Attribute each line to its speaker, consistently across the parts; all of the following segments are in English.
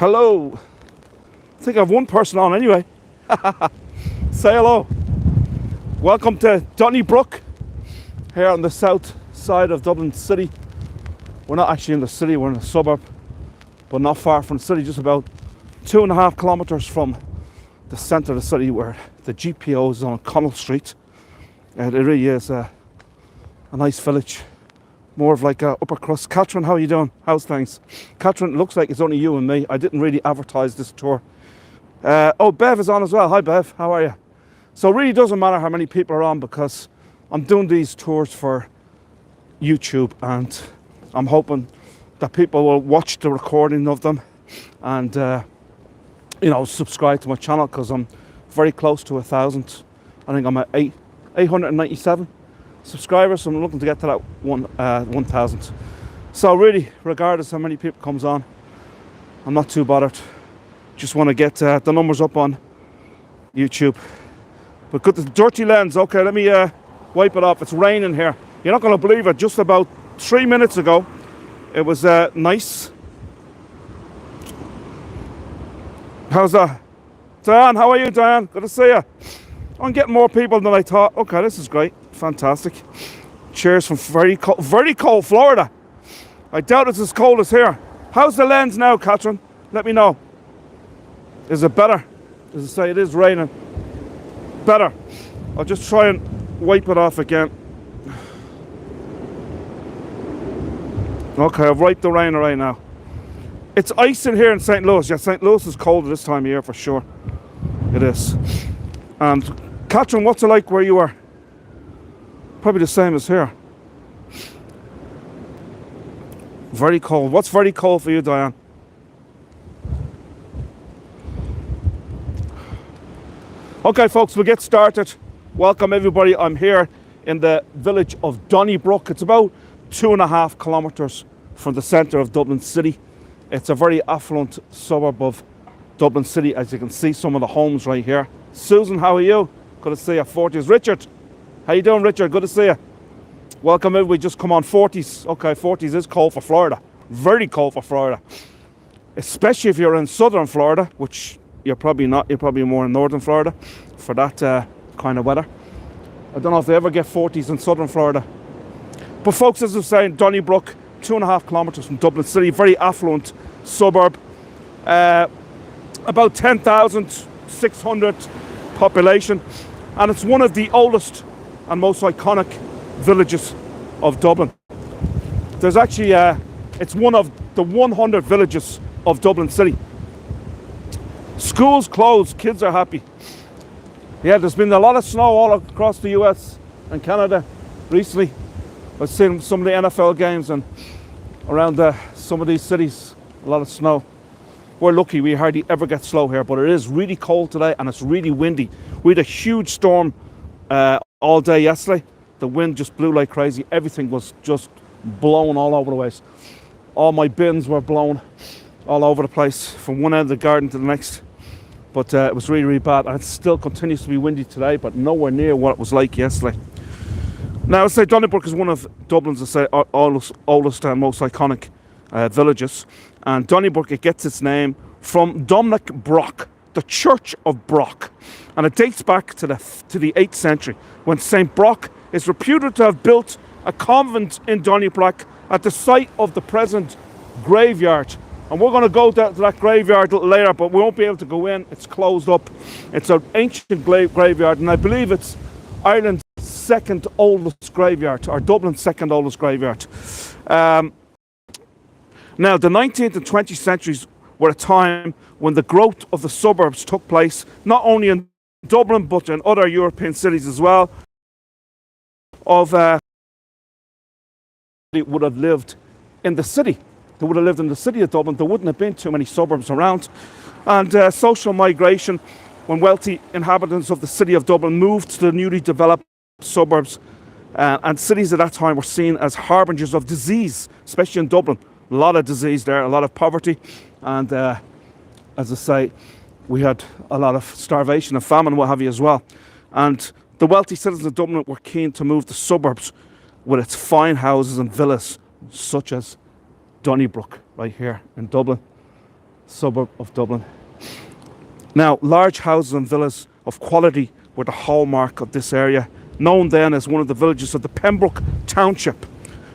Speaker 1: Hello. I think I have one person on anyway. Say hello. Welcome to Donnybrook, here on the south side of Dublin city. We're not actually in the city, we're in a suburb, but not far from the city, just about 2.5 kilometres from the centre of the city, where the GPO is on Connell Street. And it really is a nice village, more of like a upper crust. Catherine, how are you doing? How's things? Catherine, it looks like it's only you and me. I didn't really advertise this tour. Oh, Bev is on as well. Hi Bev, how are you? So it really doesn't matter how many people are on, because I'm doing these tours for YouTube, and I'm hoping that people will watch the recording of them and subscribe to my channel, because I'm very close to 1,000. I think I'm at 897 subscribers, so I'm looking to get to that 1,000. So really, regardless how many people comes on, I'm not too bothered. Just want to get the numbers up on YouTube. But good, the dirty lens. Okay, let me wipe it off. It's raining here. You're not going to believe it. Just about 3 minutes ago, it was nice. How's that? Diane, how are you, Diane? Good to see you. I'm getting more people than I thought. Okay, this is great. Fantastic. Cheers from very cold Florida. I doubt it's as cold as here. How's the lens now, Catherine? Let me know. Is it better? As I say, it is raining. Better. I'll just try and wipe it off again. Okay, I've wiped the rain right now. It's icing here in St. Louis. Yeah, St. Louis is colder this time of year for sure. It is. And Catherine, what's it like where you are? Probably the same as here. Very cold. What's very cold for you, Diane? Okay, folks, we'll get started. Welcome, everybody. I'm here in the village of Donnybrook. It's about 2.5 kilometres from the centre of Dublin city. It's a very affluent suburb of Dublin city, as you can see some of the homes right here. Susan, how are you? Good to see you. 40s. Richard, how you doing, Richard? Good to see you. Welcome, everybody. Just come on. 40s. Okay, 40s is cold for Florida. Very cold for Florida. Especially if you're in southern Florida, which you're probably not. You're probably more in northern Florida for that kind of weather. I don't know if they ever get 40s in southern Florida. But folks, as I was saying, Donnybrook, 2.5 kilometres from Dublin city, very affluent suburb. About 10,600 population, and it's one of the oldest and most iconic villages of Dublin. There's actually, it's one of the 100 villages of Dublin city. Schools closed, kids are happy. Yeah, there's been a lot of snow all across the US and Canada recently. I've seen some of the NFL games, and around some of these cities, a lot of snow. We're lucky, we hardly ever get snow here, but it is really cold today and it's really windy. We had a huge storm all day yesterday. The wind just blew like crazy. Everything was just blown all over the place. All my bins were blown all over the place from one end of the garden to the next. But it was really, really bad, and it still continues to be windy today, but nowhere near what it was like yesterday. Now, I say Donnybrook is one of Dublin's oldest and most iconic villages. And Donnybrook, it gets its name from Domhnach Broch, the Church of Broch. And it dates back to the 8th century, when St Broc is reputed to have built a convent in Donnybrook at the site of the present graveyard. And we're going to go to that graveyard a little later, but we won't be able to go in. It's closed up. It's an ancient graveyard, and I believe it's Ireland's second oldest graveyard, or Dublin's second oldest graveyard. Now, the 19th and 20th centuries were a time when the growth of the suburbs took place, not only in Dublin, but in other European cities as well. They would have lived in the city. They would have lived in the city of Dublin. There wouldn't have been too many suburbs around. And social migration, when wealthy inhabitants of the city of Dublin moved to the newly developed suburbs, and cities at that time were seen as harbingers of disease, especially in Dublin. A lot of disease there, a lot of poverty, and as I say, we had a lot of starvation and famine, what have you, as well. And the wealthy citizens of Dublin were keen to move to suburbs with its fine houses and villas, such as Donnybrook, right here in Dublin. suburb of Dublin. Now, large houses and villas of quality were the hallmark of this area, known then as one of the villages of the Pembroke Township,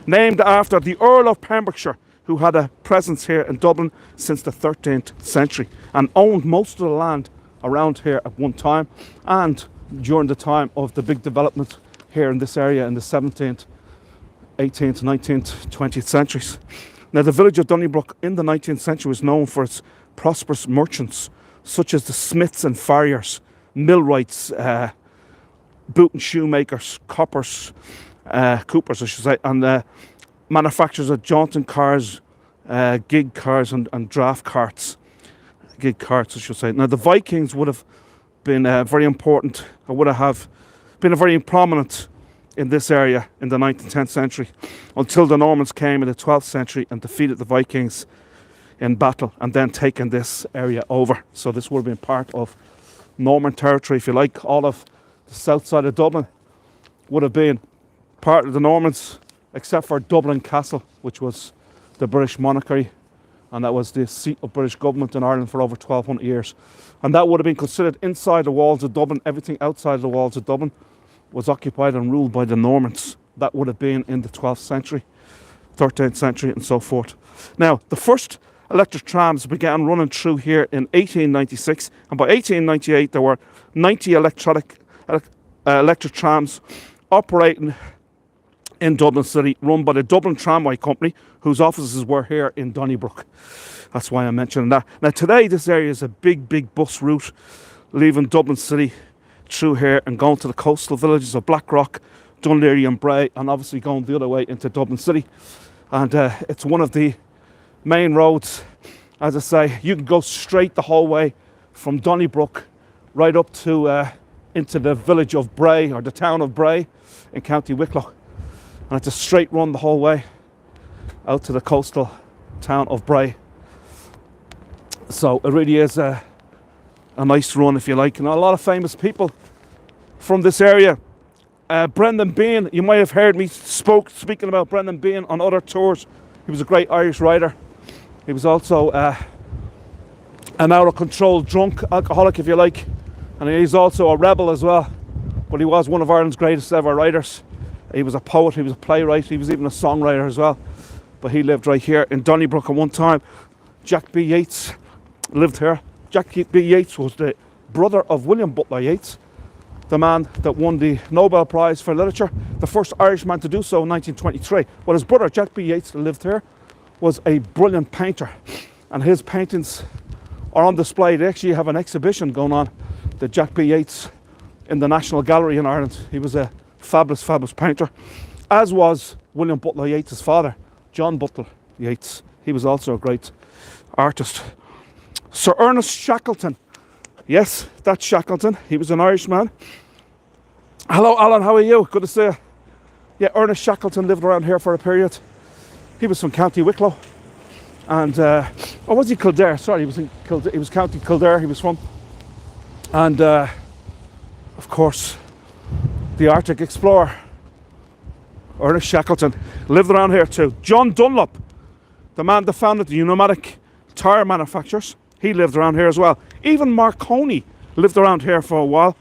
Speaker 1: named after the Earl of Pembrokeshire, who had a presence here in Dublin since the 13th century and owned most of the land around here at one time, and during the time of the big development here in this area in the 17th, 18th, 19th, 20th centuries. Now, the village of Donnybrook in the 19th century was known for its prosperous merchants, such as the smiths and farriers, millwrights, boot and shoemakers, coopers, I should say, and manufacturers of jaunting cars, gig cars, and draft carts. Gig carts, I should say. Now, the Vikings would have been very important, or would have been very prominent in this area in the 9th and 10th century, until the Normans came in the 12th century and defeated the Vikings in battle and then taken this area over. So this would have been part of Norman territory, if you like. All of the south side of Dublin would have been part of the Normans, except for Dublin Castle, which was the British monarchy, and that was the seat of British government in Ireland for over 1200 years. And that would have been considered inside the walls of Dublin. Everything outside the walls of Dublin was occupied and ruled by the Normans. That would have been in the 12th century, 13th century, and so forth. Now, the first electric trams began running through here in 1896, and by 1898 there were 90 electric trams operating in Dublin City, run by the Dublin Tramway Company, whose offices were here in Donnybrook. That's why I'm mentioning that. Now, today this area is a big bus route leaving Dublin City through here and going to the coastal villages of Blackrock, Dún Laoghaire and Bray, and obviously going the other way into Dublin City. And it's one of the main roads. As I say, you can go straight the whole way from Donnybrook right up to into the village of Bray, or the town of Bray in County Wicklow, and it's a straight run the whole way out to the coastal town of Bray. So it really is a nice run, if you like, and a lot of famous people from this area. Brendan Behan, you might have heard me speaking about Brendan Behan on other tours. He was a great Irish writer. He was also an out-of-control drunk alcoholic, if you like, and he's also a rebel as well. But he was one of Ireland's greatest ever writers. He was a poet, he was a playwright, he was even a songwriter as well. But he lived right here in Donnybrook at one time. Jack B. Yeats lived here. Jack B. Yeats was the brother of William Butler Yeats, the man that won the Nobel Prize for Literature, the first Irishman to do so in 1923. Well, his brother, Jack B. Yeats, that lived here, was a brilliant painter, and his paintings are on display. They actually have an exhibition going on, the Jack B. Yeats, in the National Gallery in Ireland. He was a fabulous painter, as was William Butler Yeats' father, John Butler Yeats. He was also a great artist. Sir Ernest Shackleton. Yes, that's Shackleton. He was an Irishman. Hello, Alan, how are you? Good to see you. Yeah, Ernest Shackleton lived around here for a period. He was from County Wicklow. And, or was he Kildare? Sorry, he was County Kildare he was from. And, of course, the Arctic explorer, Ernest Shackleton, lived around here too. John Dunlop, the man that founded the pneumatic tyre manufacturers, he lived around here as well. Even Marconi lived around here for a while.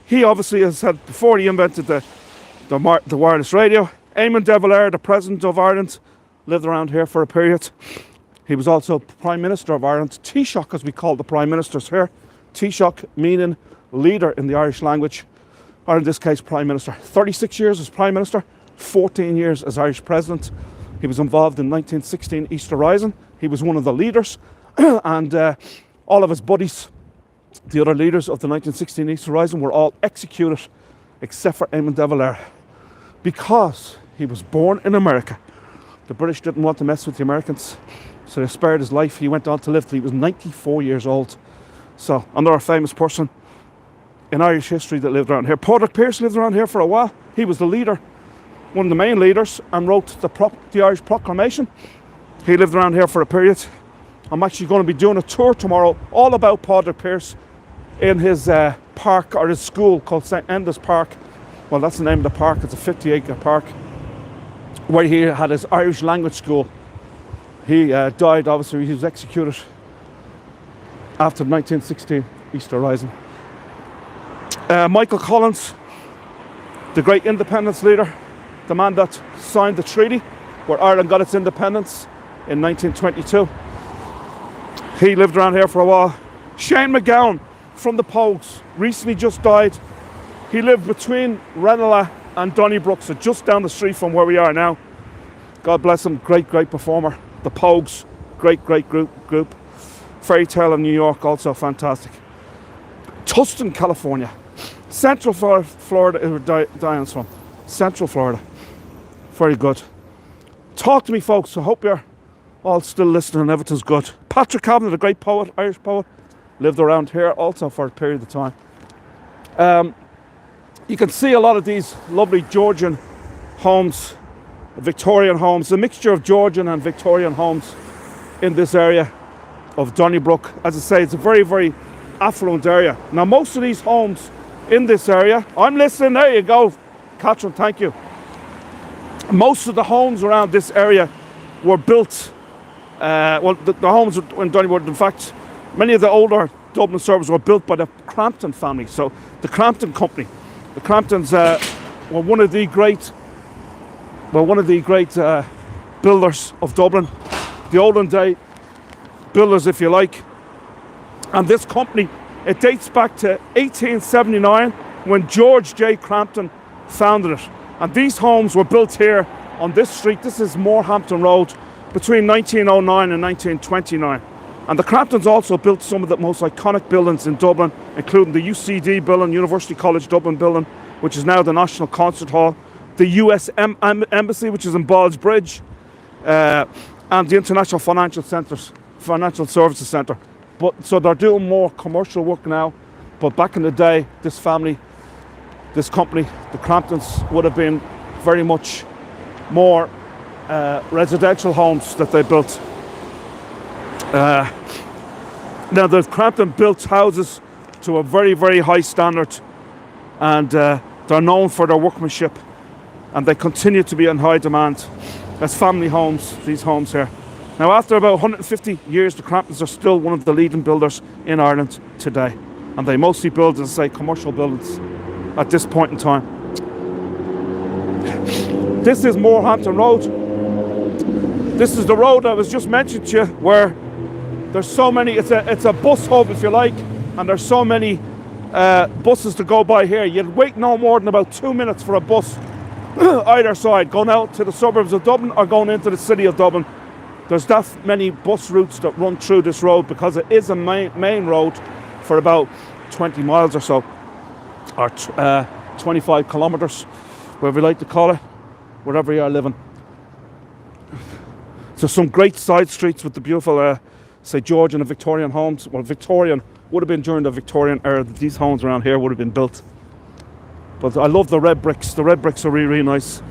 Speaker 1: He obviously, as I said before, he invented the wireless radio. Eamon de Valera, the President of Ireland, lived around here for a period. He was also Prime Minister of Ireland. Taoiseach, as we call the Prime Ministers here. Taoiseach meaning leader in the Irish language, or in this case, Prime Minister. 36 years as Prime Minister, 14 years as Irish President. He was involved in 1916 Easter Rising. He was one of the leaders, and all of his buddies, the other leaders of the 1916 Easter Rising, were all executed, except for Eamon de Valera, because he was born in America. The British didn't want to mess with the Americans, so they spared his life. He went on to live till he was 94 years old. So, another famous person in Irish history that lived around here. Padraig Pearse lived around here for a while. He was the leader, one of the main leaders, and wrote the Irish Proclamation. He lived around here for a period. I'm actually going to be doing a tour tomorrow all about Padraig Pearse in his park, or his school called St Enda's Park. Well, that's the name of the park. It's a 50-acre park where he had his Irish language school. He died, obviously, he was executed after the 1916 Easter Rising. Michael Collins, the great independence leader, the man that signed the treaty where Ireland got its independence in 1922. He lived around here for a while. Shane McGowan from the Pogues recently just died. He lived between Ranelagh and Donnybrook, so just down the street from where we are now. God bless him, great performer. The Pogues, great group. Fairy Tale of New York, also fantastic. Tustin, California. Central Florida is where Diane's from. Central Florida. Very good. Talk to me, folks. I hope you're all still listening and everything's good. Patrick Kavanagh, the great poet, Irish poet, lived around here also for a period of time. You can see a lot of these lovely Georgian homes, Victorian homes, a mixture of Georgian and Victorian homes in this area of Donnybrook. As I say, it's a very affluent area. Now, most of these homes in this area, I'm listening, there you go, Catherine, thank you. Most of the homes around this area were built, the homes in Donnybrook, in fact, many of the older Dublin suburbs were built by the Crampton family, so the Crampton Company. The Cramptons were one of the great builders of Dublin, the olden day builders, if you like. And this company, it dates back to 1879 when George J. Crampton founded it. And these homes were built here on this street. This is Morehampton Road, between 1909 and 1929. And the Cramptons also built some of the most iconic buildings in Dublin, including the UCD building, University College Dublin building, which is now the National Concert Hall, the US Embassy, which is in Ballsbridge, and the International Financial Services Centre. So they're doing more commercial work now, but back in the day, this company, the Cramptons, would have been very much more residential homes that they built. Now, the Crampton built houses to a very high standard, and they're known for their workmanship, and they continue to be in high demand as family homes, these homes here. Now, after about 150 years, the Cramptons are still one of the leading builders in Ireland today, and they mostly build, as I say, commercial buildings at this point in time. This is Morehampton Road. This is the road I was just mentioning to you, where there's so many, it's a bus hub, if you like, and there's so many buses to go by here. You'd wait no more than about 2 minutes for a bus either side, going out to the suburbs of Dublin or going into the city of Dublin. There's that many bus routes that run through this road because it is a main road for about 20 miles or so, or 25 kilometres, whatever you like to call it, wherever you are living. So some great side streets with the beautiful, say, Georgian and Victorian homes. Well, Victorian would have been during the Victorian era that these homes around here would have been built. But I love the red bricks. The red bricks are really nice.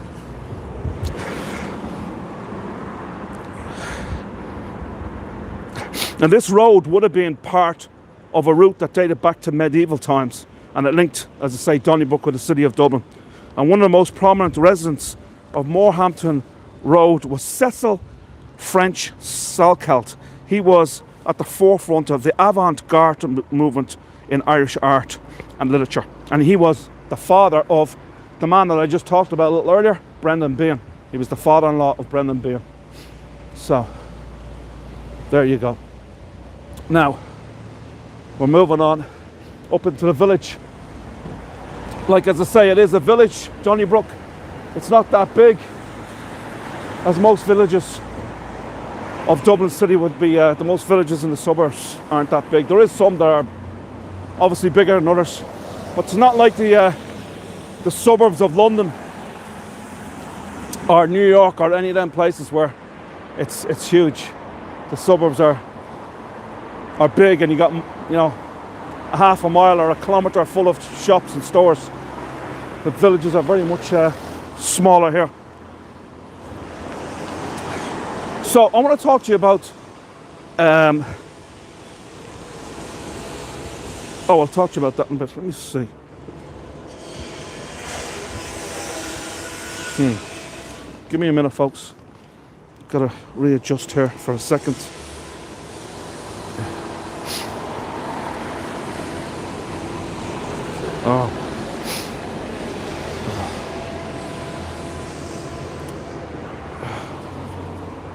Speaker 1: And this road would have been part of a route that dated back to medieval times, and it linked, as I say, Donnybrook with the city of Dublin. And one of the most prominent residents of Morehampton Road was Cecil French Salkeld. He was at the forefront of the avant-garde movement in Irish art and literature, and he was the father of the man that I just talked about a little earlier, Brendan Behan. He was the father-in-law of Brendan Behan. So there you go. Now we're moving on up into the village. Like, as I say, it is a village, Donnybrook. It's not that big, as most villages of Dublin City would be. The most villages in the suburbs aren't that big. There is some that are obviously bigger than others, but it's not like the suburbs of London or New York or any of them places where it's huge. The suburbs are big, and you got, a half a mile or a kilometre full of shops and stores. The villages are very much smaller here. So I want to talk to you about I'll talk to you about that in a bit. Let me see. Give me a minute, folks. Gotta readjust here for a second.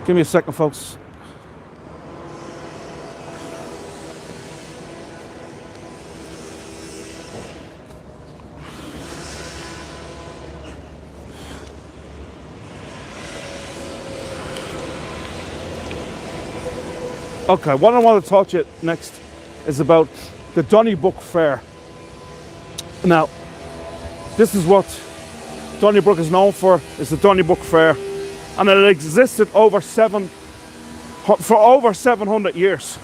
Speaker 1: Give me a second, folks. Okay, what I want to talk to you next is about the Donnybrook Fair. Now, this is what Donnybrook is known for, is the Donnybrook Fair, and it existed for over 700 years.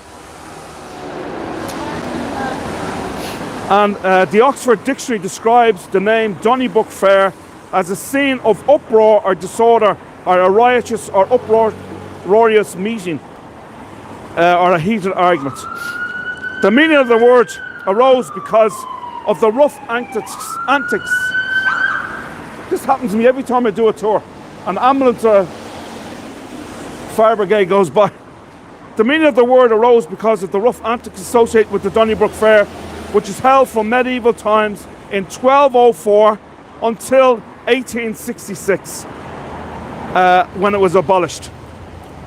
Speaker 1: And the Oxford Dictionary describes the name Donnybrook Fair as a scene of uproar or disorder, or a riotous or uproarious meeting, or a heated argument. The meaning of the word arose because of the rough antics. This happens to me every time I do a tour. An ambulance or fire brigade goes by. The meaning of the word arose because of the rough antics associated with the Donnybrook Fair, which is held from medieval times in 1204 until 1866, when it was abolished.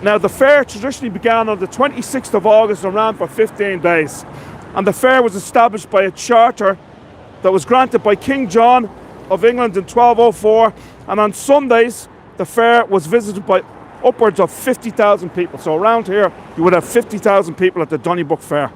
Speaker 1: Now, the fair traditionally began on the 26th of August and ran for 15 days. And the fair was established by a charter that was granted by King John of England in 1204. And on Sundays, the fair was visited by upwards of 50,000 people. So around here, you would have 50,000 people at the Donnybrook Fair.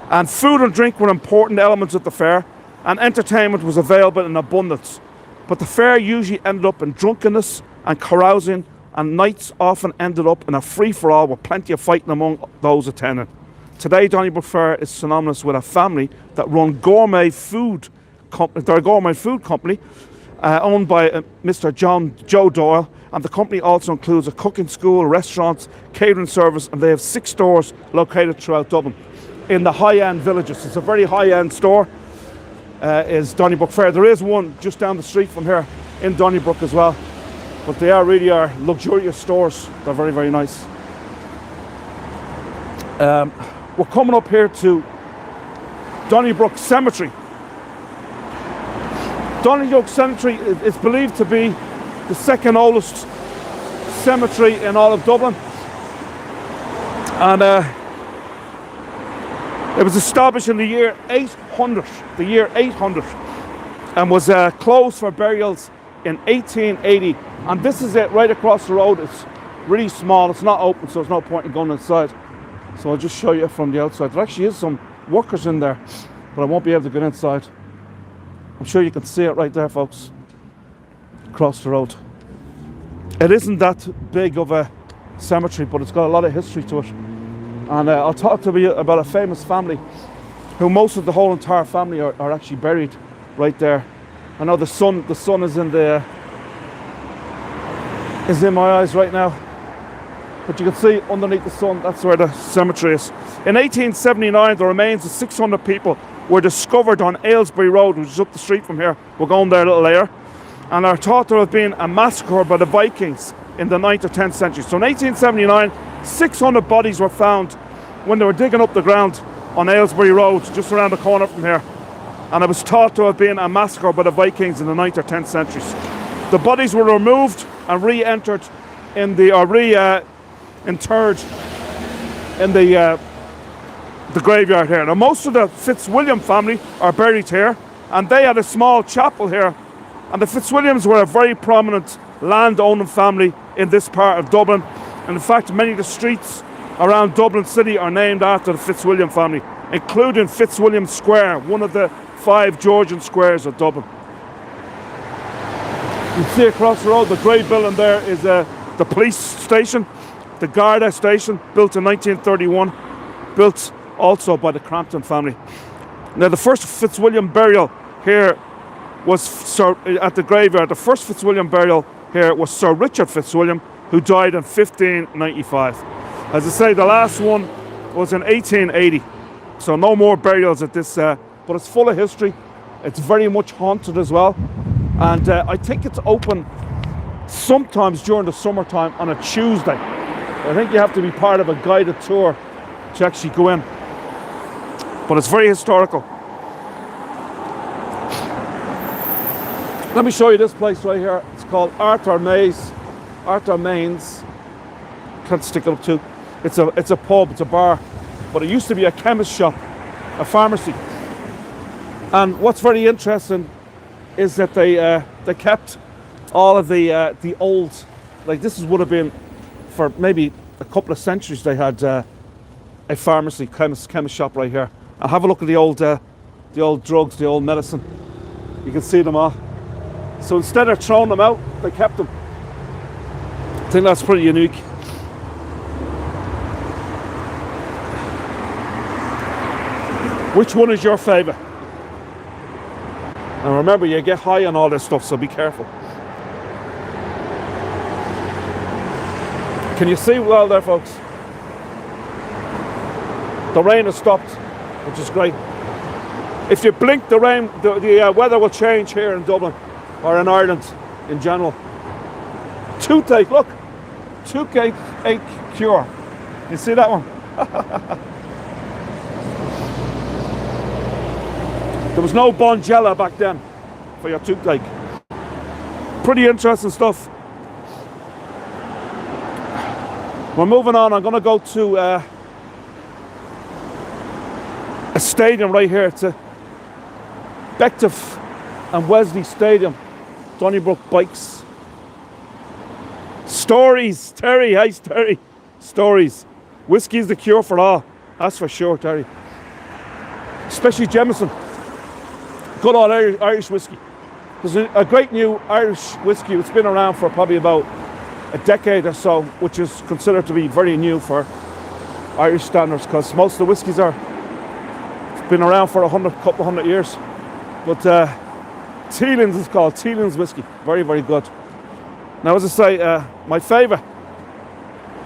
Speaker 1: And food and drink were important elements of the fair, and entertainment was available in abundance. But the fair usually ended up in drunkenness and carousing, and nights often ended up in a free-for-all with plenty of fighting among those attending. Today, Donnybrook Fair is synonymous with a family that run gourmet food company. They're a gourmet food company owned by Mr. Joe Doyle, and the company also includes a cooking school, restaurants, catering service, and they have 6 stores located throughout Dublin in the high-end villages. It's a very high-end store, is Donnybrook Fair. There is one just down the street from here in Donnybrook as well. But they really are luxurious stores. They're very, very nice. We're coming up here to Donnybrook Cemetery. Donnybrook Cemetery is believed to be the second oldest cemetery in all of Dublin. And it was established in the year 800, and was closed for burials in 1880. And this is it right across the road. It's really small, it's not open, so there's no point in going inside. So I'll just show you from the outside. There actually is some workers in there, but I won't be able to get inside. I'm sure you can see it right there, folks, across the road. It isn't that big of a cemetery, but it's got a lot of history to it. And I'll talk to you about a famous family who most of the whole entire family are actually buried right there. I know the sun is in my eyes right now, but you can see underneath the sun, that's where the cemetery is. In 1879, the remains of 600 people were discovered on Aylesbury Road, which is up the street from here. We're going there a little later, and are thought to have been a massacre by the Vikings in the 9th or 10th century. So in 1879, 600 bodies were found when they were digging up the ground on Aylesbury Road, just around the corner from here. And it was thought to have been a massacre by the Vikings in the 9th or 10th centuries. The bodies were removed and re-entered in the, or interred in the graveyard here. Now, most of the Fitzwilliam family are buried here, and they had a small chapel here. And the Fitzwilliams were a very prominent land-owning family in this part of Dublin. And in fact, many of the streets around Dublin City are named after the Fitzwilliam family, including Fitzwilliam Square, one of the 5 Georgian squares of Dublin. You see across the road, the grey building there is the police station, the Garda station, built in 1931, built also by the Crampton family. Now, the first Fitzwilliam burial here was at the graveyard. The first Fitzwilliam burial here was Sir Richard Fitzwilliam, who died in 1595. As I say, the last one was in 1880. So no more burials at this, but it's full of history. It's very much haunted as well. And I think it's open sometimes during the summertime on a Tuesday. I think you have to be part of a guided tour to actually go in. But it's very historical. Let me show you this place right here. It's called Arthur Mains can't stick it up to. It's a pub, it's a bar, but it used to be a chemist shop, a pharmacy. And what's very interesting is that they kept all of the old, like this would have been for maybe a couple of centuries. They had a pharmacy, chemist shop right here. And have a look at the old drugs, the old medicine. You can see them all. So instead of throwing them out, they kept them. I think that's pretty unique. Which one is your favourite? And remember, you get high on all this stuff, so be careful. Can you see well there, folks? The rain has stopped, which is great. If you blink, the weather will change here in Dublin, or in Ireland in general. Toothache, look. Toothache cure. You see that one? There was no Bonjela back then for your toothache. Pretty interesting stuff. We're moving on. I'm going to go to a stadium right here. It's a Bective and Wesley Stadium. Donnybrook Bikes. Stories. Terry, hi Terry. Stories. Whiskey is the cure for all. That's for sure, Terry. Especially Jameson. Good old Irish whiskey. There's a great new Irish whiskey that's been around for probably about a decade or so, which is considered to be very new for Irish standards, because most of the whiskies are been around for couple hundred years. But Teelin's is called, Teelin's whiskey. Very, very good. Now, as I say, my favourite,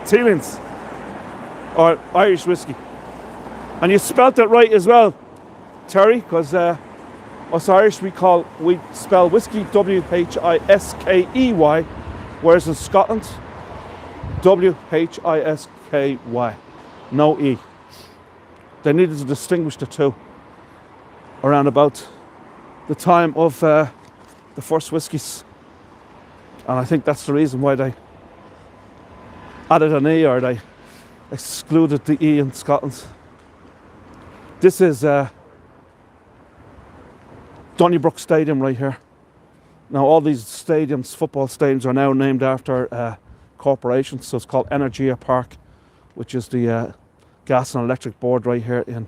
Speaker 1: Teelin's, or Irish whiskey. And you spelt it right as well, Terry, because us Irish, we spell whiskey W-H-I-S-K-E-Y, whereas in Scotland, W-H-I-S-K-Y, no E. They needed to distinguish the two around about the time of the first whiskies. And I think that's the reason why they added an E, or they excluded the E in Scotland. This is Donnybrook Stadium right here. Now all these stadiums, football stadiums, are now named after corporations. So it's called Energia Park, which is the gas and electric board right here in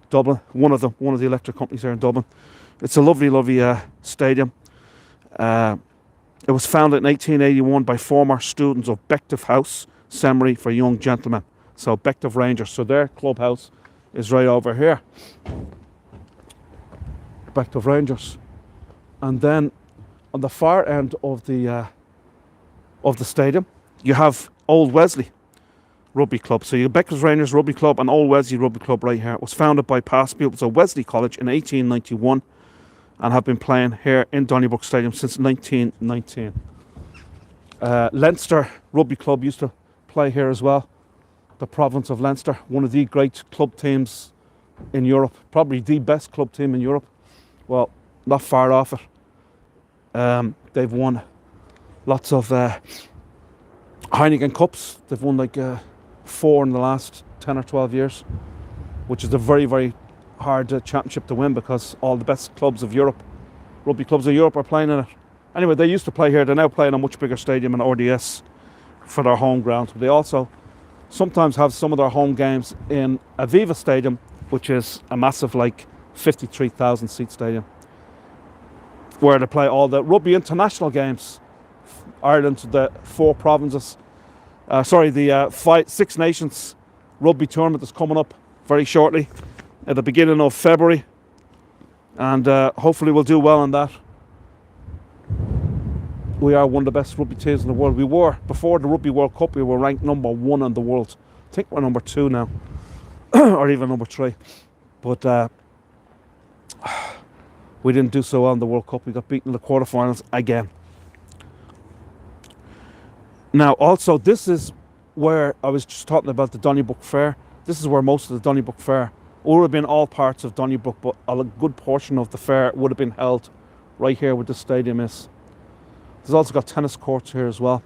Speaker 1: Dublin. One of the electric companies here in Dublin. It's a lovely, lovely stadium. It was founded in 1881 by former students of Bective House Seminary for Young Gentlemen. So Bective Rangers. So their clubhouse is right over here. Bective Rangers. And then on the far end of the stadium, you have Old Wesley Rugby Club. So you have Bective Rangers Rugby Club and Old Wesley Rugby Club right here. It was founded by past pupils of Wesley College in 1891 and have been playing here in Donnybrook Stadium since 1919. Leinster Rugby Club used to play here as well. The province of Leinster, one of the great club teams in Europe, probably the best club team in Europe. Well, not far off it. They've won lots of Heineken Cups. They've won like 4 in the last 10 or 12 years, which is a very, very hard championship to win, because all the best clubs of Europe, rugby clubs of Europe, are playing in it. Anyway, they used to play here. They're now playing a much bigger stadium in RDS for their home ground. They also sometimes have some of their home games in Aviva Stadium, which is a massive, like 53,000 seat stadium, where they play all the rugby international games. Ireland, the 4 provinces, the 6 nations rugby tournament is coming up very shortly at the beginning of February, and hopefully we'll do well in that. We are one of the best rugby teams in the world. We were, before the Rugby World Cup, we were ranked number 1 in the world. I think we're number 2 now, or even number 3. But we didn't do so well in the World Cup. We got beaten in the quarterfinals again. Now, also, this is where I was just talking about the Donnybrook Fair. This is where most of the Donnybrook Fair would have been, all parts of Donnybrook, but a good portion of the fair would have been held right here where the stadium is. There's also got tennis courts here as well.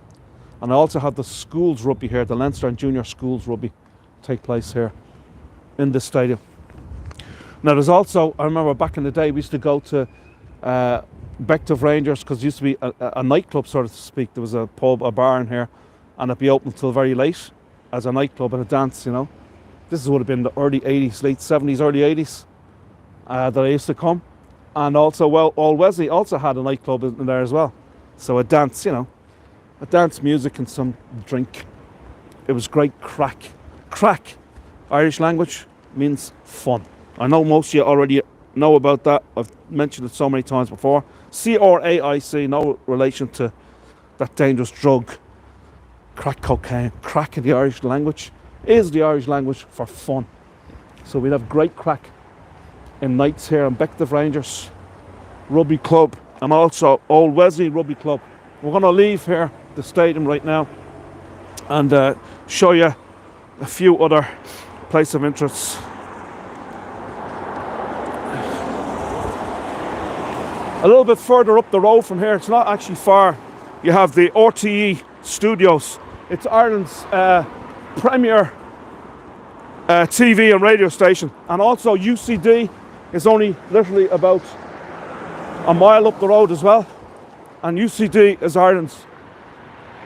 Speaker 1: And I also have the schools rugby here, the Leinster and Junior Schools rugby take place here in this stadium. Now there's also, I remember back in the day, we used to go to Bective Rangers, because it used to be a nightclub, so to speak. There was a pub, a bar in here, and it'd be open until very late as a nightclub and a dance, you know. This would have been the early 80s, late 70s, early 80s that I used to come. And also, well, Old Wesley also had a nightclub in there as well. So a dance, you know, a dance, music and some drink. It was great crack. Crack, Irish language, means fun. I know most of you already know about that. I've mentioned it so many times before. C-R-A-I-C, no relation to that dangerous drug, crack cocaine. Crack in the Irish language is the Irish language for fun. So we'd have great crack in nights here in Bective Rangers Rugby Club and also Old Wesley Rugby Club. We're going to leave here, the stadium right now, and show you a few other places of interest. A little bit further up the road from here, it's not actually far, you have the RTE Studios. It's Ireland's premier TV and radio station, and also UCD is only literally about a mile up the road as well. And UCD is Ireland's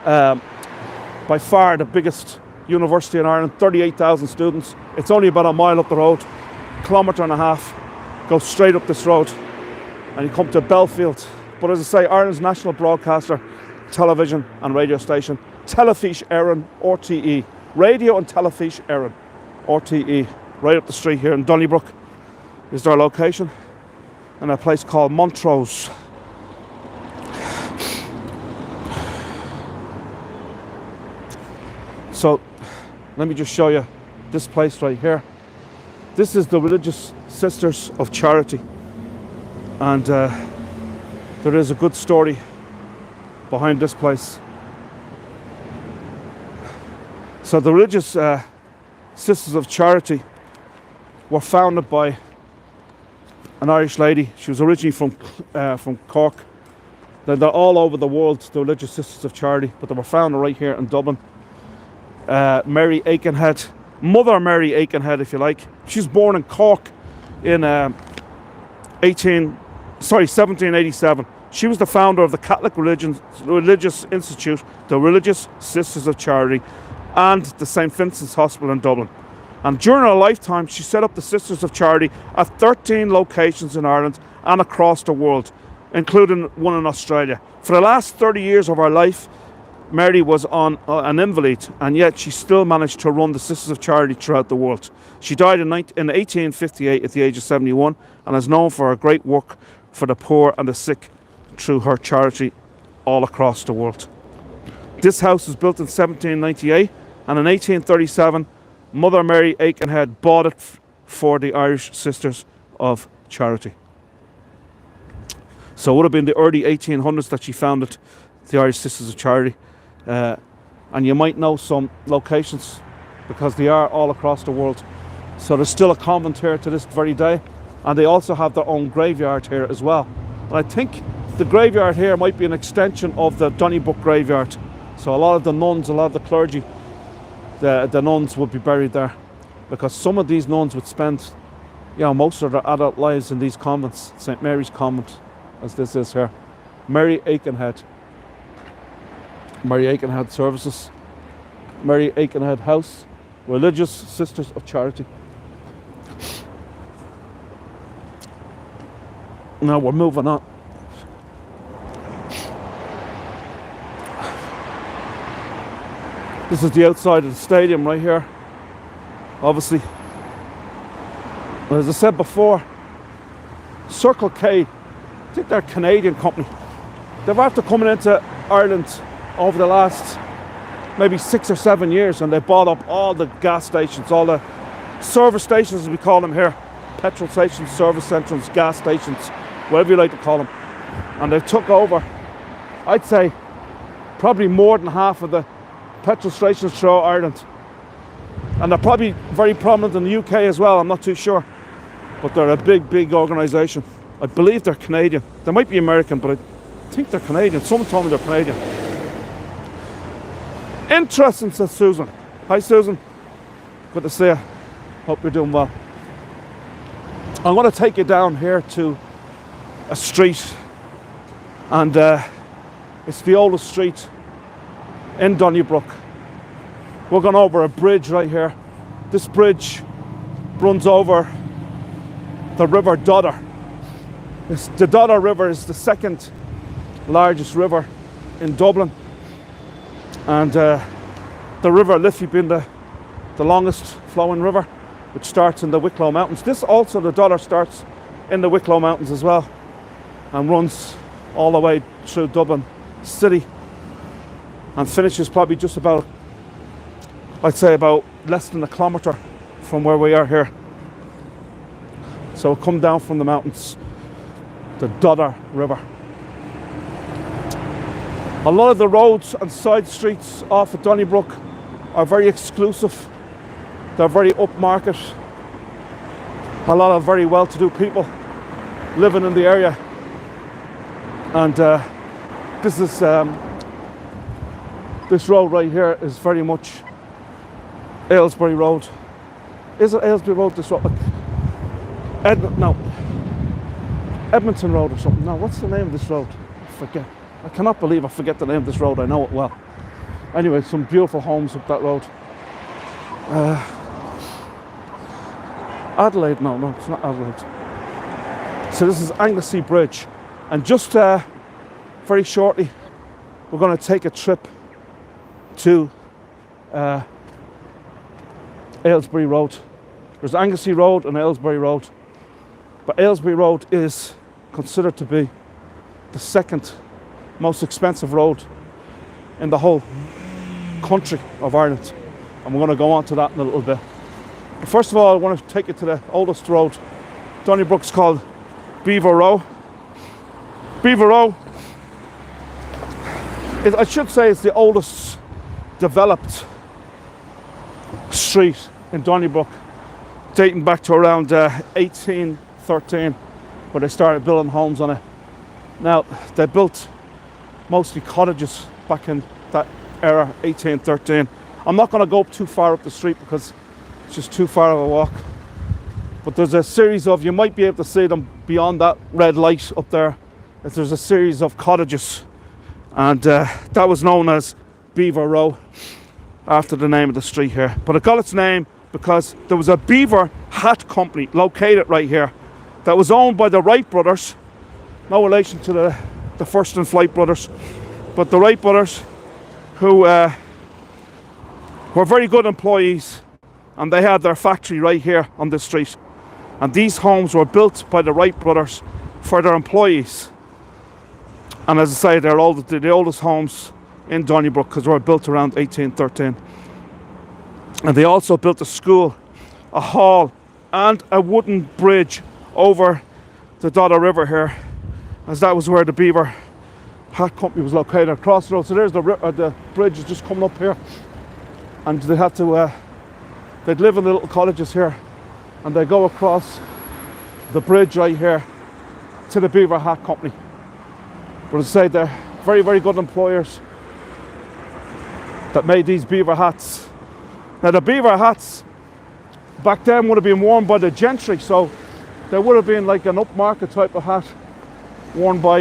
Speaker 1: by far the biggest university in Ireland, 38,000 students. It's only about a mile up the road, kilometre and a half. Go straight up this road and you come to Belfield. But as I say, Ireland's national broadcaster, television and radio station, Telefís Éireann, RTE. Radio and Telefís Éireann, RTE. Right up the street here in Donnybrook is their location, in a place called Montrose. So let me just show you this place right here. This is the Religious Sisters of Charity, and there is a good story behind this place. So the Religious Sisters of Charity were founded by an Irish lady. She was originally from Cork. They're all over the world, the Religious Sisters of Charity, but they were founded right here in Dublin. Mary Aikenhead, Mother Mary Aikenhead, if you like. She was born in Cork in 1787. She was the founder of the Catholic Religious Institute, the Religious Sisters of Charity, and the St Vincent's Hospital in Dublin. And during her lifetime, she set up the Sisters of Charity at 13 locations in Ireland and across the world, including one in Australia. For the last 30 years of her life, Mary was on an invalid, and yet she still managed to run the Sisters of Charity throughout the world. She died in 1858 at the age of 71 and is known for her great work for the poor and the sick through her charity all across the world. This house was built in 1798, and in 1837 Mother Mary Aikenhead bought it for the Irish Sisters of Charity. So it would have been the early 1800s that she founded the Irish Sisters of Charity. And you might know some locations because they are all across the world. So there's still a convent here to this very day, and they also have their own graveyard here as well. And I think the graveyard here might be an extension of the Donnybrook graveyard. So a lot of the nuns, a lot of the clergy, the nuns would be buried there, because some of these nuns would spend, you know, most of their adult lives in these convents. St Mary's Convent, as this is here. Mary Aikenhead. Mary Aikenhead Services, Mary Aikenhead House, Religious Sisters of Charity. Now we're moving on. This is the outside of the stadium right here. Obviously, as I said before, Circle K, I think they're a Canadian company. They've after coming into Ireland over the last maybe 6 or 7 years, and they bought up all the gas stations, all the service stations as we call them here, petrol stations, service centres, gas stations, whatever you like to call them, and they took over, I'd say, probably more than half of the petrol stations throughout Ireland, and they're probably very prominent in the UK as well. I'm not too sure, but they're a big organisation. I believe they're Canadian. They might be American, but I think they're Canadian. Someone told me they're Canadian. Interesting, says Susan. Hi, Susan. Good to see you. Hope you're doing well. I'm going to take you down here to a street, and it's the oldest street in Donnybrook. We're going over a bridge right here. This bridge runs over the River Dodder. The Dodder River is the second largest river in Dublin, and the River Liffey being the longest flowing river, which starts in the Wicklow Mountains. This also, the Dodder, starts in the Wicklow Mountains as well, and runs all the way through Dublin city, and finishes probably just about, I'd say about less than a kilometre from where we are here. So we'll come down from the mountains, the Dodder River. A lot of the roads and side streets off of Donnybrook are very exclusive. They're very upmarket. A lot of very well-to-do people living in the area. And this is this road right here is very much Aylesbury Road. Is it Aylesbury Road, this road? Edmonton Road or something. No, what's the name of this road? I forget. I cannot believe I forget the name of this road. I know it well. Anyway, some beautiful homes up that road. Adelaide? No, it's not Adelaide. So this is Anglesey Bridge. And just very shortly, we're going to take a trip to Aylesbury Road. There's Anglesey Road and Aylesbury Road. But Aylesbury Road is considered to be the second most expensive road in the whole country of Ireland. And we're going to go on to that in a little bit. But first of all, I want to take you to the oldest road. Donnybrook's called Beaver Row. Beaver Row, I should say, it's the oldest developed street in Donnybrook, dating back to around 1813, where they started building homes on it. Now, they built mostly cottages back in that era, 1813. I'm not going to go too far up the street because it's just too far of a walk. But there's a series of, you might be able to see them beyond that red light up there. There's a series of cottages, and that was known as Beaver Row, after the name of the street here. But it got its name because there was a beaver hat company located right here that was owned by the Wright brothers. No relation to the First and Flight brothers, but the Wright brothers, who were very good employees, and they had their factory right here on this street. And these homes were built by the Wright brothers for their employees. And as I say, they're the oldest homes in Donnybrook because they were built around 1813. And they also built a school, a hall, and a wooden bridge over the Dodder River here, as that was where the Beaver Hat Company was located, across the road. So there's the bridge is just coming up here, and they had to they'd live in the little cottages here, and they go across the bridge right here to the Beaver Hat Company. But as I say, they're very, very good employers that made these beaver hats. Now, the beaver hats back then would have been worn by the gentry, so there would have been like an upmarket type of hat worn by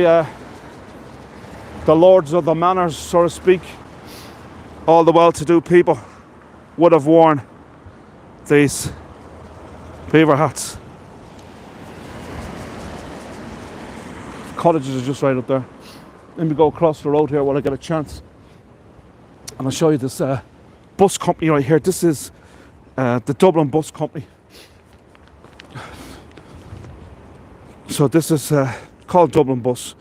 Speaker 1: the lords of the manors, so to speak. All the well-to-do people would have worn these beaver hats. Cottages are just right up there. Let me go across the road here while I get a chance, and I'll show you this bus company right here. This is the Dublin Bus Company. So this is called Dublin Bus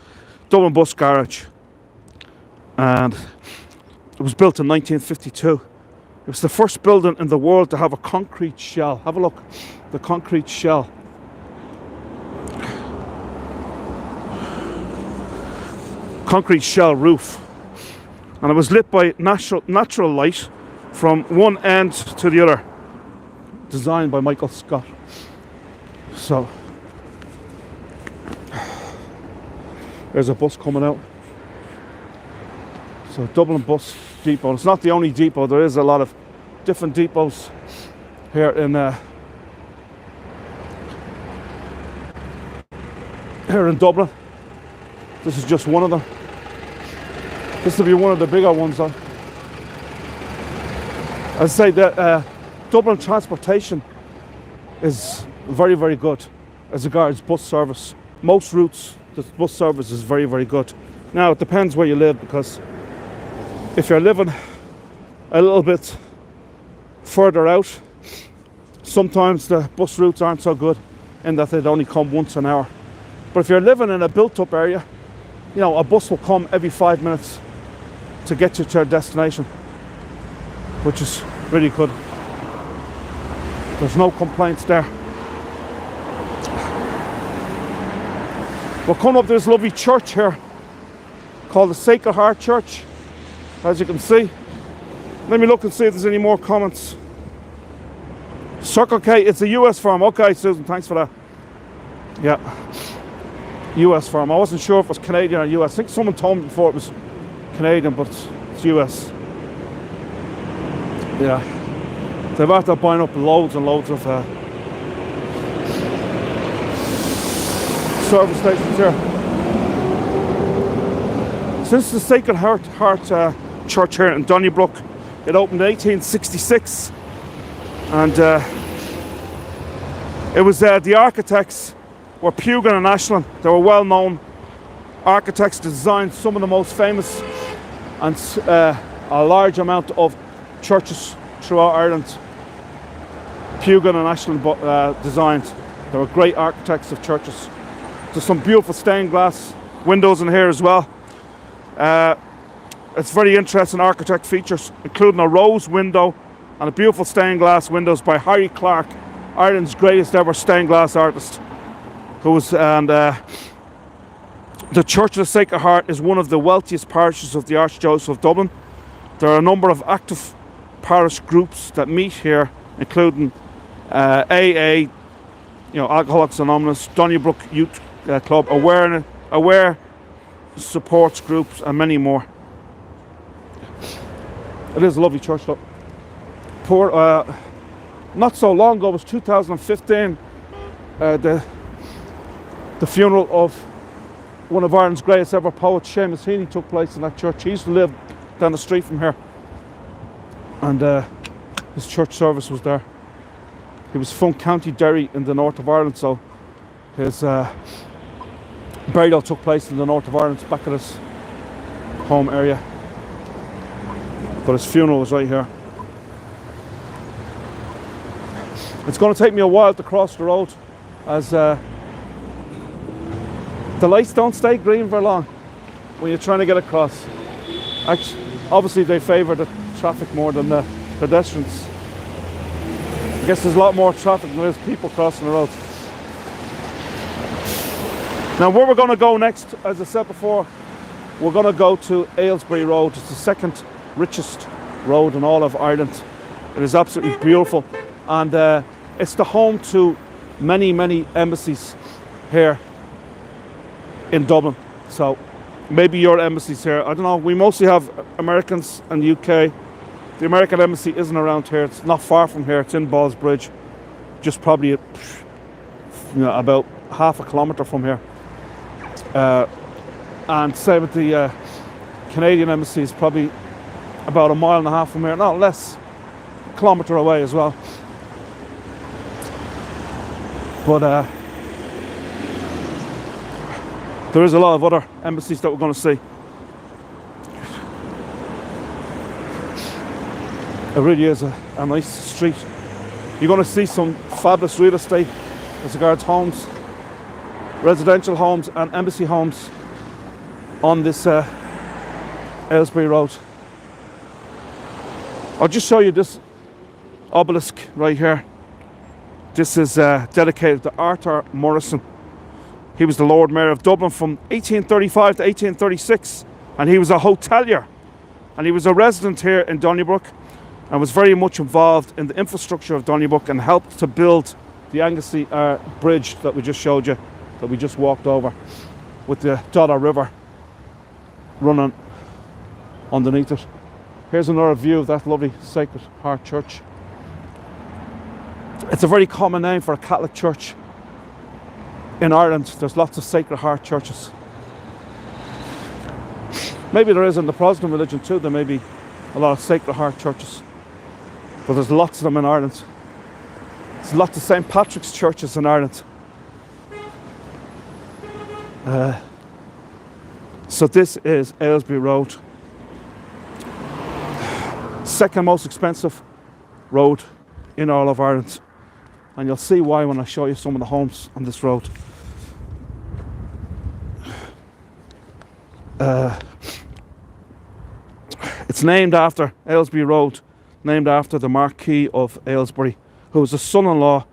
Speaker 1: Garage, and it was built in 1952. It was the first building in the world to have a concrete shell. Have a look, the concrete shell. Concrete shell roof, and it was lit by natural light from one end to the other, designed by Michael Scott. So there's a bus coming out. So Dublin Bus depot. It's not the only depot. There is a lot of different depots here in Dublin. This is just one of them. This will be one of the bigger ones though. I'd say that Dublin transportation is very, very good as regards bus service. Most routes, the bus service is very, very good. Now it depends where you live, because if you're living a little bit further out, sometimes the bus routes aren't so good in that they'd only come once an hour. But if you're living in a built-up area, you know, a bus will come every 5 minutes to get you to your destination, which is really good. There's no complaints there. We're coming up to this lovely church here called the Sacred Heart Church, as you can see. Let me look and see if there's any more comments. Circle K, it's a US firm. Okay, Susan, thanks for that. Yeah, US firm. I wasn't sure if it was Canadian or US. I think someone told me before it was Canadian, but it's US. Yeah, they've after buying up loads and loads of service stations here. Since the Sacred Heart Church here in Donnybrook, it opened in 1866, and it was the architects were Pugin and Ashland. They were well-known architects to design some of the most famous and a large amount of churches throughout Ireland. Pugin and Ashland designed. They were great architects of churches. There's some beautiful stained glass windows in here as well. It's very interesting architect features, including a rose window and a beautiful stained glass windows by Harry Clark, Ireland's greatest ever stained glass artist. The Church of the Sacred Heart is one of the wealthiest parishes of the Archdiocese of Dublin. There are a number of active parish groups that meet here, including AA, Alcoholics Anonymous, Donnybrook Youth Club, Aware supports groups, and many more. It is a lovely church, though. Not so long ago, it was 2015, the funeral of one of Ireland's greatest ever poets, Seamus Heaney, took place in that church. He used to live down the street from here, and his church service was there. He was from County Derry in the north of Ireland, so his burial took place in the north of Ireland, back at his home area. But his funeral was right here. It's going to take me a while to cross the road, as the lights don't stay green for long when you're trying to get across. Actually, obviously they favour the traffic more than the pedestrians. I guess there's a lot more traffic than there's people crossing the road. Now where we're going to go next, as I said before, we're going to go to Aylesbury Road. It's the second richest road in all of Ireland. It is absolutely beautiful, and it's the home to many, many embassies here in Dublin. So maybe your embassy's here. I don't know. We mostly have Americans and UK. The American embassy isn't around here. It's not far from here. It's in Ballsbridge, just probably about half a kilometre from here. And same with the Canadian embassy is probably about a mile and a half from here. No, less, a kilometre away as well. But there is a lot of other embassies that we're going to see. It really is a nice street. You're going to see some fabulous real estate as regards homes, residential homes and embassy homes on this Aylesbury Road. I'll just show you this obelisk right here. This is dedicated to Arthur Morrison. He was the Lord Mayor of Dublin from 1835 to 1836, and he was a hotelier, and he was a resident here in Donnybrook, and was very much involved in the infrastructure of Donnybrook and helped to build the Anglesey bridge that we just showed you, that we just walked over, with the Dodder River running underneath it. Here's another view of that lovely Sacred Heart Church. It's a very common name for a Catholic church in Ireland. There's lots of Sacred Heart churches. Maybe there is in the Protestant religion too. There may be a lot of Sacred Heart churches, but there's lots of them in Ireland. There's lots of St Patrick's churches in Ireland. So this is Aylesbury Road. Second most expensive road in all of Ireland. And you'll see why when I show you some of the homes on this road. It's named after Aylesbury Road, named after the Marquis of Aylesbury, who was the son-in-law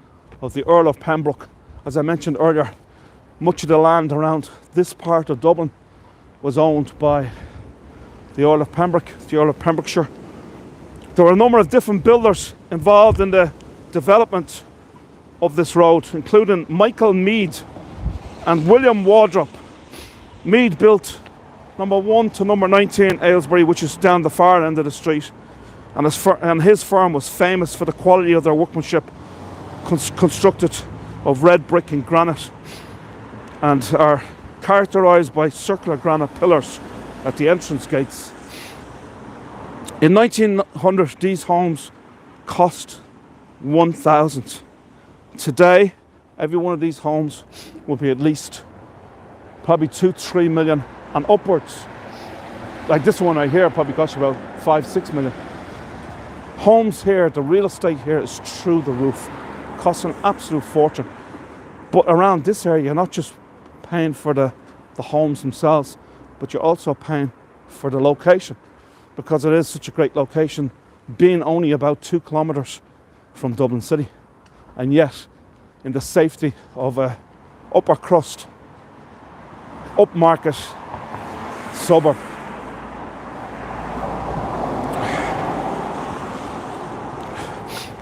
Speaker 1: of the Earl of Pembroke. As I mentioned earlier, much of the land around this part of Dublin was owned by the Earl of Pembroke, the Earl of Pembrokeshire. There were a number of different builders involved in the development of this road, including Michael Mead and William Wardrop. Mead built number 1 to number 19 Aylesbury, which is down the far end of the street, and his firm was famous for the quality of their workmanship, constructed of red brick and granite, and are characterised by circular granite pillars at the entrance gates. In 1900, these homes cost 1,000. Today, every one of these homes will be at least probably 2-3 million and upwards. Like this one right here probably costs about 5-6 million. Homes here, the real estate here is through the roof, costs an absolute fortune. But around this area, you're not just paying for the homes themselves, but you're also paying for the location, because it is such a great location, being only about 2 kilometres from Dublin City, and yet in the safety of a upper crust, upmarket suburb.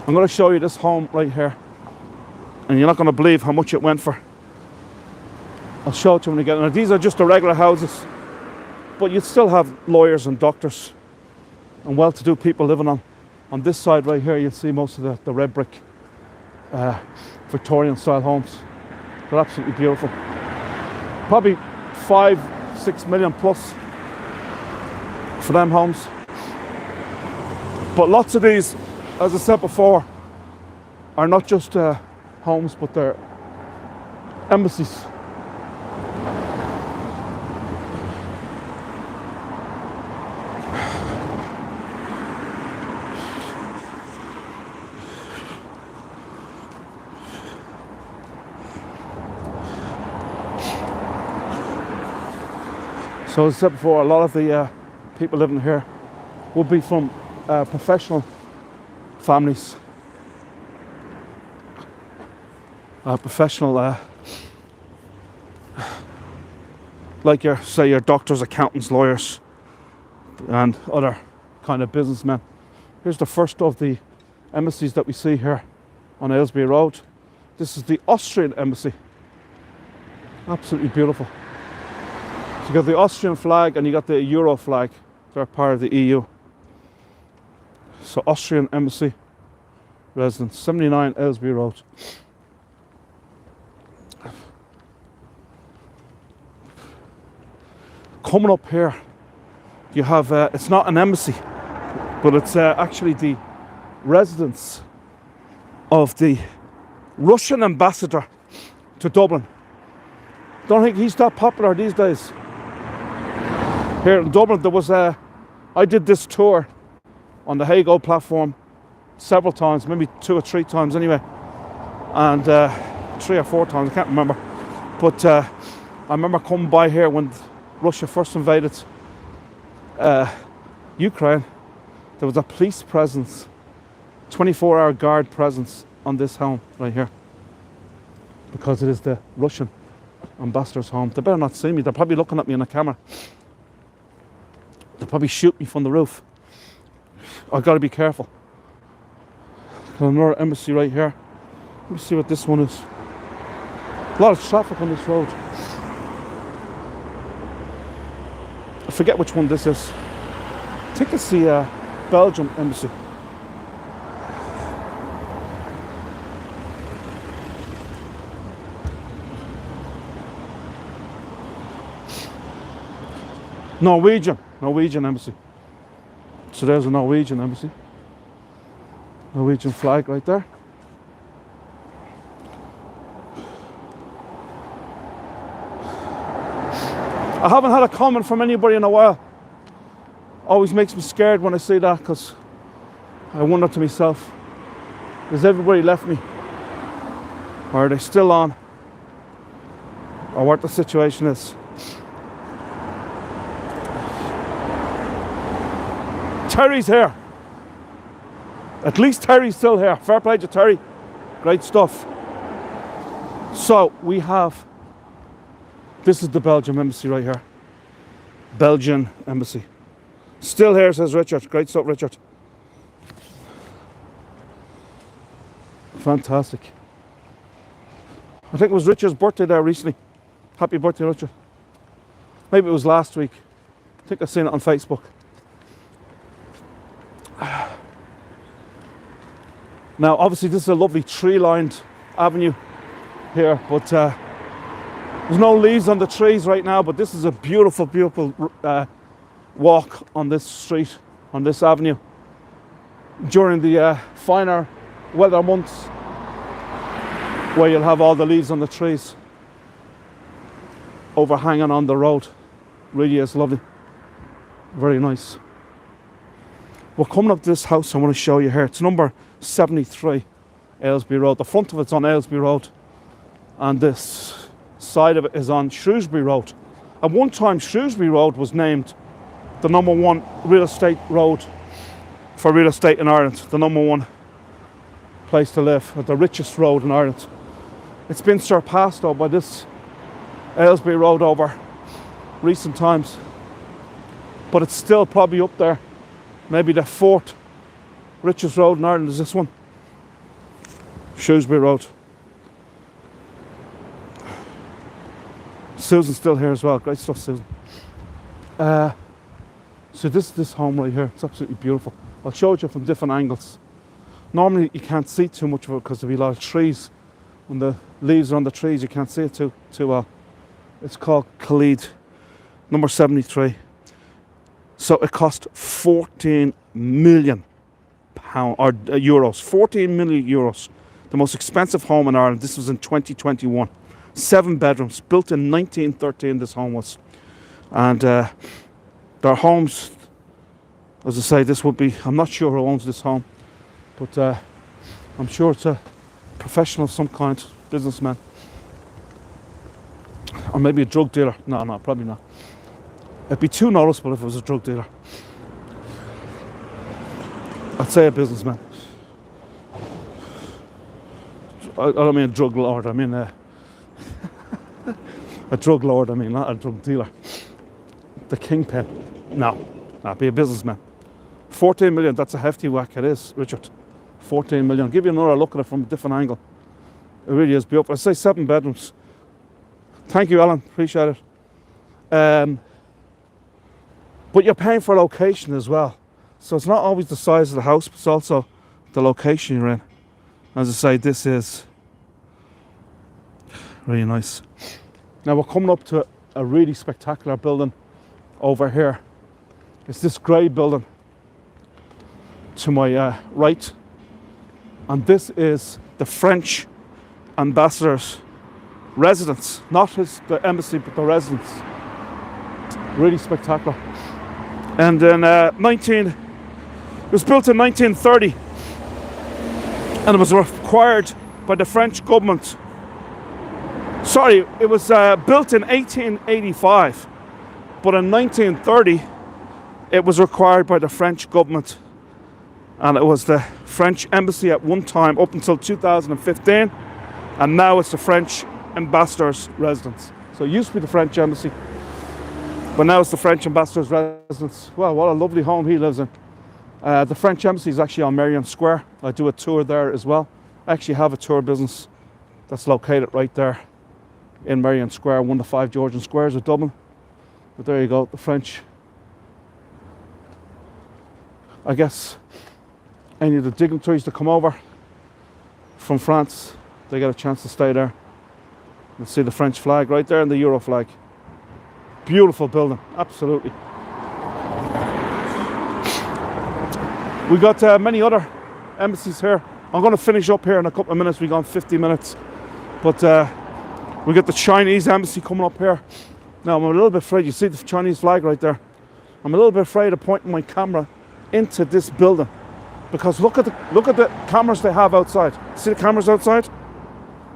Speaker 1: I'm going to show you this home right here, and you're not going to believe how much it went for. I'll show it to you when we get in. Now, these are just the regular houses, but you'd still have lawyers and doctors and well-to-do people living on this side right here. You'll see most of the red brick Victorian style homes. They're absolutely beautiful. Probably 5-6 million plus for them homes. But lots of these, as I said before, are not just homes, but they're embassies. So as I said before, a lot of the people living here will be from professional families, like your doctors, accountants, lawyers, and other kind of businessmen. Here's the first of the embassies that we see here on Aylesbury Road. This is the Austrian embassy. Absolutely beautiful. So you got the Austrian flag and you got the Euro flag. They're part of the EU. So Austrian embassy residence, 79 Aylesbury Road. Coming up here, you have, it's not an embassy, but it's actually the residence of the Russian ambassador to Dublin. Don't think he's that popular these days. Here in Dublin, there was I did this tour on the Hago platform several times, maybe 2 or 3 times anyway, and 3 or 4 times, I can't remember. But I remember coming by here when Russia first invaded Ukraine. There was a police presence, 24-hour guard presence on this home right here, because it is the Russian ambassador's home. They better not see me. They're probably looking at me on the camera. They'll probably shoot me from the roof. I've got to be careful. Another embassy right here. Let me see what this one is. A lot of traffic on this road. I forget which one this is. I think it's the Belgium embassy. Norwegian embassy. So there's a Norwegian embassy. Norwegian flag right there. I haven't had a comment from anybody in a while. Always makes me scared when I see that, because I wonder to myself, has everybody left me? Or are they still on? Or what the situation is. Terry's here. At least Terry's still here. Fair play to Terry. Great stuff. So we have, this is the Belgium embassy right here. Belgian embassy. Still here, says Richard. Great stuff, Richard. Fantastic. I think it was Richard's birthday there recently. Happy birthday, Richard. Maybe it was last week. I think I've seen it on Facebook. Now, obviously, this is a lovely tree-lined avenue here, but there's no leaves on the trees right now, but this is a beautiful, beautiful walk on this street, on this avenue. During the finer weather months, where you'll have all the leaves on the trees overhanging on the road. Really is lovely. Very nice. We're coming up to this house I want to show you here. It's number 73 Aylesbury Road. The front of it's on Aylesbury Road, and this side of it is on Shrewsbury Road. At one time, Shrewsbury Road was named the #1 real estate road for real estate in Ireland. The #1 place to live, the richest road in Ireland. It's been surpassed though by this Aylesbury Road over recent times, but it's still probably up there. Maybe the 4th richest road in Ireland is this one, Shrewsbury Road. Susan's still here as well. Great stuff, Susan. So this home right here, it's absolutely beautiful. I'll show it you from different angles. Normally you can't see too much of it because there'll be a lot of trees. When the leaves are on the trees, you can't see it too well. It's called Khalid, number 73. So it cost 14 million pound or euros. 14 million euros. The most expensive home in Ireland. This was in 2021. 7 bedrooms, built in 1913. This home was, and their homes. As I say, this would be. I'm not sure who owns this home, but I'm sure it's a professional of some kind, businessman, or maybe a drug dealer. No, probably not. It'd be too noticeable if it was a drug dealer. I'd say a businessman. I don't mean a drug lord, I mean a drug lord, I mean, not a drug dealer. The kingpin. No, be a businessman. 14 million, that's a hefty whack, it is, Richard. 14 million. I'll give you another look at it from a different angle. It really is beautiful. I say 7 bedrooms. Thank you, Alan, appreciate it. But you're paying for location as well. So it's not always the size of the house, but it's also the location you're in. As I say, this is really nice. Now we're coming up to a really spectacular building over here. It's this grey building to my right. And this is the French ambassador's residence. Not the embassy, but the residence. Really spectacular. And in it was built in 1930, and it was required by the French government. Sorry, it was built in 1885, but in 1930 it was required by the French government, and it was the French embassy at one time up until 2015, and now it's the French ambassador's residence. So it used to be the French embassy, but now it's the French ambassador's residence. Well, what a lovely home he lives in. The French embassy is actually on Merrion Square. I do a tour there as well. I actually have a tour business that's located right there in Merrion Square, one of the 5 Georgian squares of Dublin. But there you go, the French I guess any of the dignitaries that come over from France, they get a chance to stay there. You see the French flag right there and the Euro flag. Beautiful building, absolutely. We got many other embassies here. I'm going to finish up here in a couple of minutes. We've gone 50 minutes. But we got the Chinese embassy coming up here. Now I'm a little bit afraid. You see the Chinese flag right there? I'm a little bit afraid of pointing my camera into this building, because look at the cameras they have outside. See the cameras outside?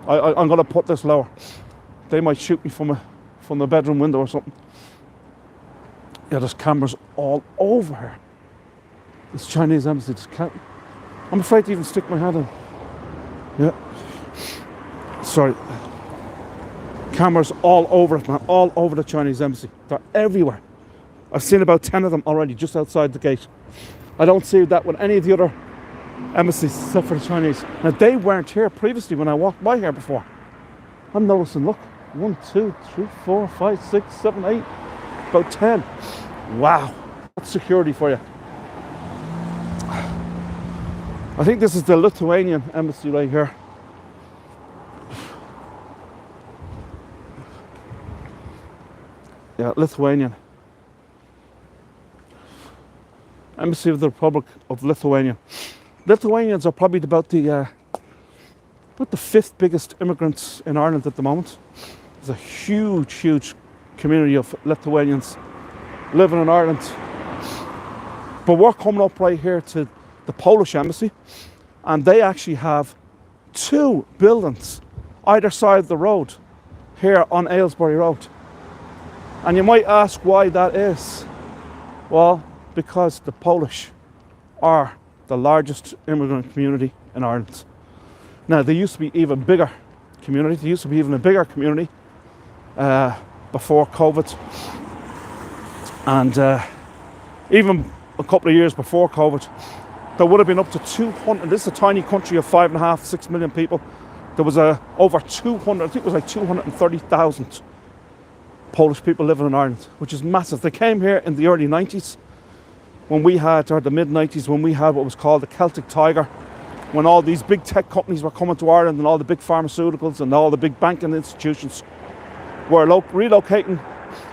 Speaker 1: I'm going to put this lower. They might shoot me from the bedroom window or something. Yeah, there's cameras all over here. This Chinese embassy just can't. I'm afraid to even stick my hand in. Yeah. Sorry. Cameras all over it, man. All over the Chinese embassy. They're everywhere. I've seen about 10 of them already just outside the gate. I don't see that with any of the other embassies except for the Chinese. Now, they weren't here previously when I walked by here before. I'm noticing, look, 1, 2, 3, 4, 5, 6, 7, 8, about 10. Wow, that's security for you. I think this is the Lithuanian embassy right here. Yeah, Lithuanian. Embassy of the Republic of Lithuania. Lithuanians are probably about the 5th biggest immigrants in Ireland at the moment. There's a huge community of Lithuanians living in Ireland. But we're coming up right here to the Polish embassy, and they actually have 2 buildings either side of the road here on Aylesbury Road. And you might ask why that is. Well, because the Polish are the largest immigrant community in Ireland. Now, there used to be even bigger community. There used to be even a bigger community before COVID. And even a couple of years before COVID, there would have been up to 200. This is a tiny country of 5.5, 6 million people. There was over 200, I think it was like 230,000 Polish people living in Ireland, which is massive. They came here in the early 90s, when we had, or the mid 90s, when we had what was called the Celtic Tiger, when all these big tech companies were coming to Ireland, and all the big pharmaceuticals and all the big banking institutions were relocating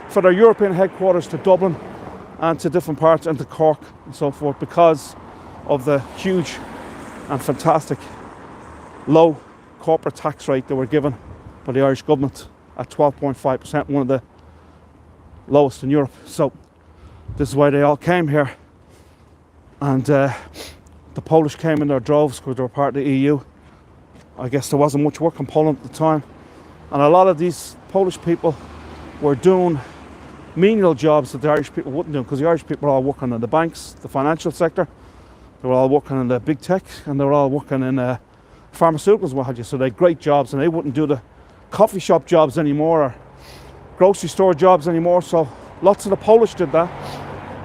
Speaker 1: for their European headquarters to Dublin and to different parts, and to Cork and so forth, because of the huge and fantastic low corporate tax rate they were given by the Irish government at 12.5%, one of the lowest in Europe. So this is why they all came here. And the Polish came in their droves because they were part of the EU. I guess there wasn't much work in Poland at the time. And a lot of these Polish people were doing menial jobs that the Irish people wouldn't do, because the Irish people were all working in the banks, the financial sector. They were all working in the big tech, and they were all working in pharmaceuticals and what have you. So they had great jobs, and they wouldn't do the coffee shop jobs anymore, or grocery store jobs anymore. So lots of the Polish did that.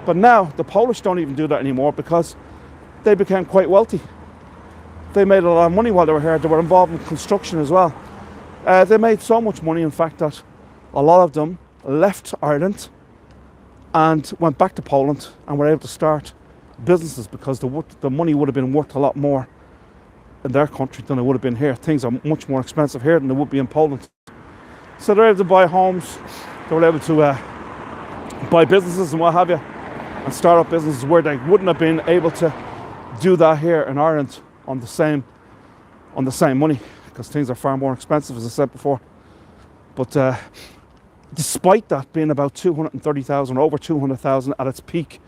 Speaker 1: But now the Polish don't even do that anymore, because they became quite wealthy. They made a lot of money while they were here. They were involved in construction as well. They made so much money, in fact, that a lot of them left Ireland and went back to Poland and were able to start businesses, because the money would have been worth a lot more in their country than it would have been here. Things are much more expensive here than they would be in Poland. So they're able to buy homes, they were able to buy businesses and what have you, and start up businesses where they wouldn't have been able to do that here in Ireland on the same money, because things are far more expensive, as I said before. But despite that being about 230,000, or over 200,000 at its peak,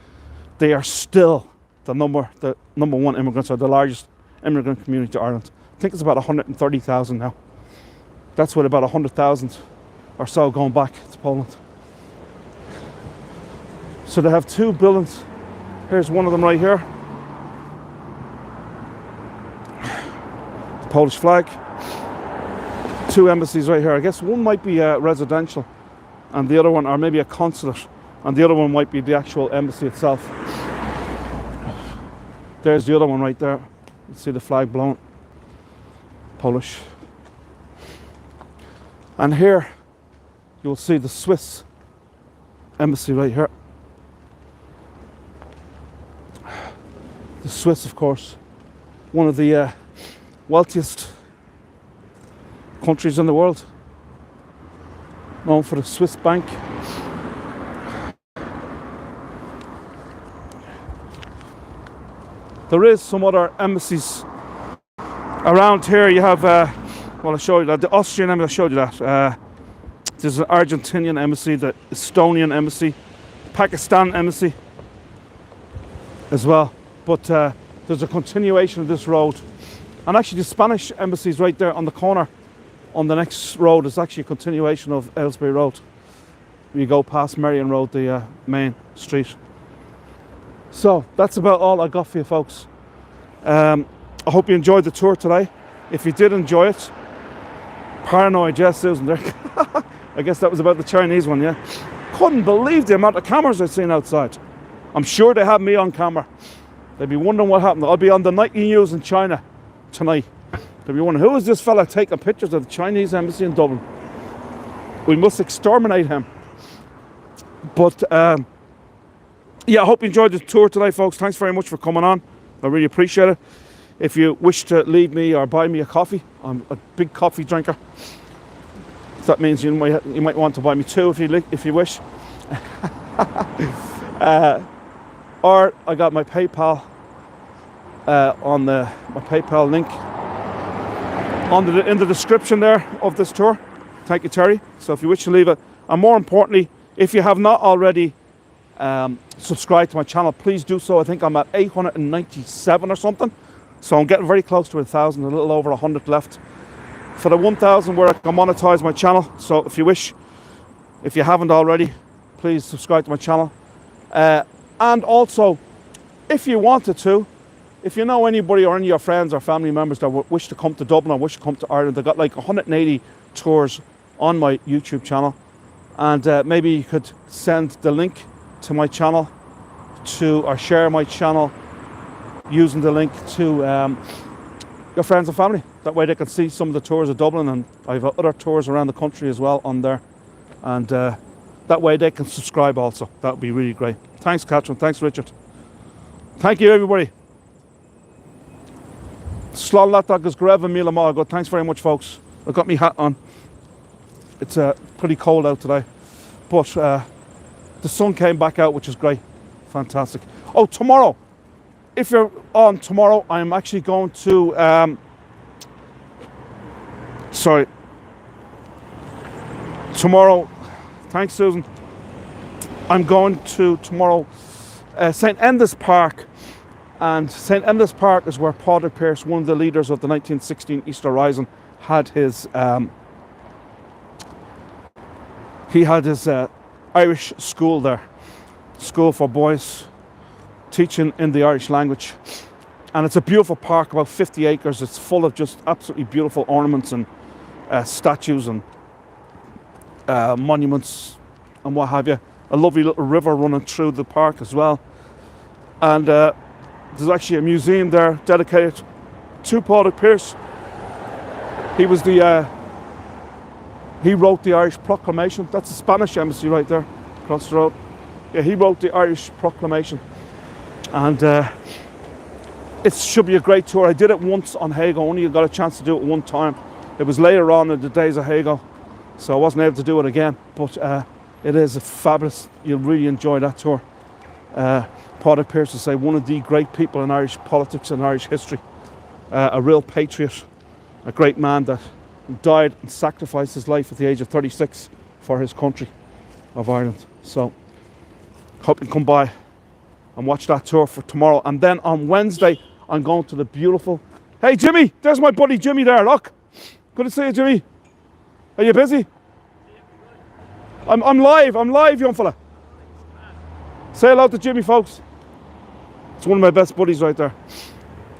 Speaker 1: they are still the number one immigrants, or the largest immigrant community to Ireland. I think it's about 130,000 now. That's with about 100,000 or so going back to Poland. So they have 2 buildings. Here's one of them right here. The Polish flag. 2 embassies right here. I guess one might be residential, and the other one, or maybe a consulate, and the other one might be the actual embassy itself. There's the other one right there. You see the flag blown. Polish. And here you'll see the Swiss embassy right here. The Swiss, of course, one of the wealthiest countries in the world, known for the Swiss bank. There is some other embassies around here. You have, well, I showed you that, the Austrian embassy, I showed you that. There's an Argentinian embassy, the Estonian embassy, Pakistan embassy as well. But there's a continuation of this road. And actually the Spanish embassy is right there on the corner. On the next road is actually a continuation of Aylesbury Road. You go past Merrion Road, the main street. So that's about all I got for you folks. I hope you enjoyed the tour today. If you did enjoy it, paranoid, yes, Susan, there. I guess that was about the Chinese one, yeah. Couldn't believe the amount of cameras I've seen outside. I'm sure they have me on camera. They'd be wondering what happened. I'll be on the nightly news in China tonight. They'll be wondering, who is this fella taking pictures of the Chinese embassy in Dublin? We must exterminate him. But yeah, I hope you enjoyed the tour today, folks. Thanks very much for coming on. I really appreciate it. If you wish to leave me or buy me a coffee, I'm a big coffee drinker. So that means you might want to buy me two if you wish. Or I got my PayPal on my PayPal link in the description there of this tour. Thank you, Terry. So if you wish to leave it, and more importantly, if you have not already subscribed to my channel, please do so. I think I'm at 897 or something. So I'm getting very close to 1,000, a little over 100 left. For the 1,000 where I can monetize my channel. So if you wish, if you haven't already, please subscribe to my channel. And also, if you wanted to, if you know anybody or any of your friends or family members that wish to come to Dublin or wish to come to Ireland, they've got like 180 tours on my YouTube channel. And maybe you could send the link to my channel or share my channel using the link to your friends and family. That way they can see some of the tours of Dublin, and I have other tours around the country as well on there. And that way they can subscribe also. That would be really great. Thanks, Catherine. Thanks, Richard. Thank you, everybody. Slán greva míle mágo. Thanks very much, folks. I've got my hat on. It's pretty cold out today. But the sun came back out, which is great. Fantastic. Oh, tomorrow. If you're on tomorrow, I'm actually going to... Tomorrow... Thanks, Susan. I'm going to, tomorrow, St Enda's Park. And St Enda's Park is where Padraig Pearse, one of the leaders of the 1916 Easter Rising, had his... he had his Irish school there. School for boys, teaching in the Irish language. And it's a beautiful park, about 50 acres. It's full of just absolutely beautiful ornaments and statues and monuments and what have you. A lovely little river running through the park as well. And there's actually a museum there dedicated to Padraig Pearse. He was he wrote the Irish Proclamation. That's the Spanish embassy right there across the road. Yeah, he wrote the Irish Proclamation. And it should be a great tour. I did it once on Hago. Only got a chance to do it one time. It was later on in the days of Hago, so I wasn't able to do it again. But it is a fabulous. You'll really enjoy that tour. Padraig Pearse is one of the great people in Irish politics and Irish history. A real patriot, a great man that died and sacrificed his life at the age of 36 for his country of Ireland. So hope you can come by and watch that tour for tomorrow. And then on Wednesday, I'm going to the beautiful... Hey, Jimmy! There's my buddy Jimmy there, look! Good to see you, Jimmy. Are you busy? I'm live, young fella. Say hello to Jimmy, folks. It's one of my best buddies right there.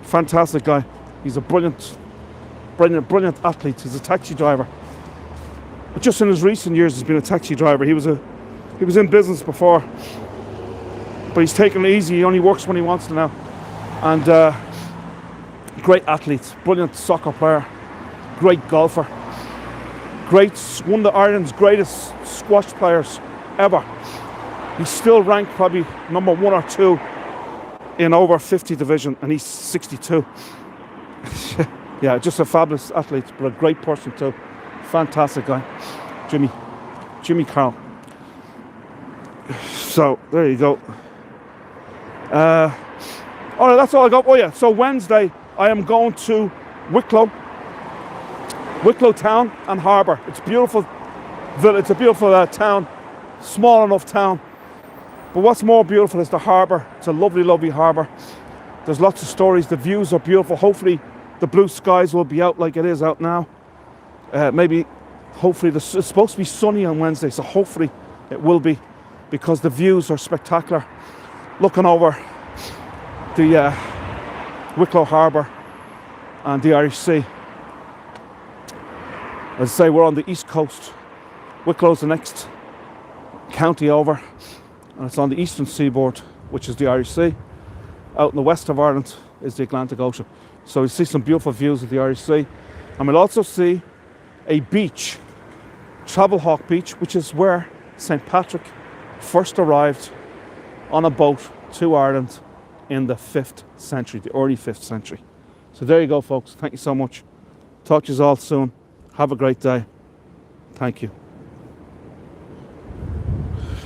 Speaker 1: Fantastic guy. He's a brilliant athlete. He's a taxi driver. But just in his recent years, he's been a taxi driver. He was in business before, but he's taken it easy. He only works when he wants to now. And great athlete, brilliant soccer player, great golfer, one of Ireland's greatest squash players ever. He's still ranked probably number 1 or 2 in over 50 division, and he's 62. Yeah, just a fabulous athlete, but a great person too. Fantastic guy, Jimmy Carroll. So there you go. All right, that's all I got. Oh yeah, so Wednesday I am going to Wicklow town and harbour. It's beautiful. It's a beautiful town, small enough town. But what's more beautiful is the harbour. It's a lovely, lovely harbour. There's lots of stories. The views are beautiful. Hopefully the blue skies will be out like it is out now. Hopefully it's supposed to be sunny on Wednesday, so hopefully it will be, because the views are spectacular. Looking over the Wicklow Harbour and the Irish Sea. As I say, we're on the east coast. Wicklow's the next county over, and it's on the eastern seaboard, which is the Irish Sea. Out in the west of Ireland is the Atlantic Ocean. So we see some beautiful views of the Irish Sea, and we'll also see a beach, Travelhawk Beach, which is where St Patrick first arrived on a boat to Ireland in the 5th century, the early 5th century. So there you go, folks. Thank you so much. Talk to you all soon. Have a great day. Thank you.